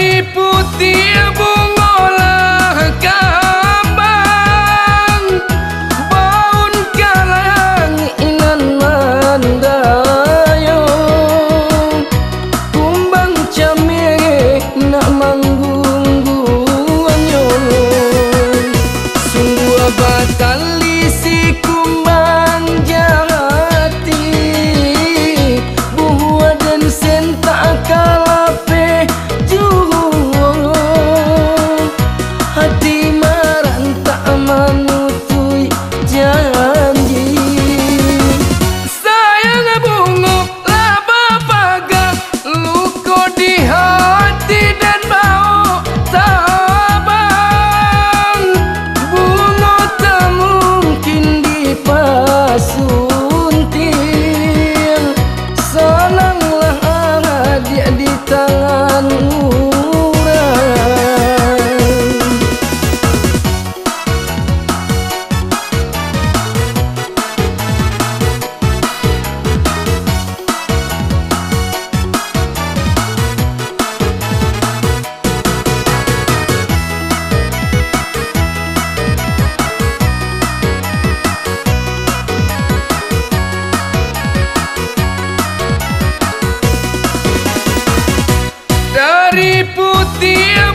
Dari putih bungolah kambang, baun kalang inan mandayong, kumbang camir nak manggung guanyong, sungguh batali si kumbang jati, buah dan sentak kalape juhung, hati marang tak manutui janji. Sayang bungo laba paga, luko di hati dan bau tabang, bungo tak mungkin dipasunting, senanglah dia di tanganmu. Dari putih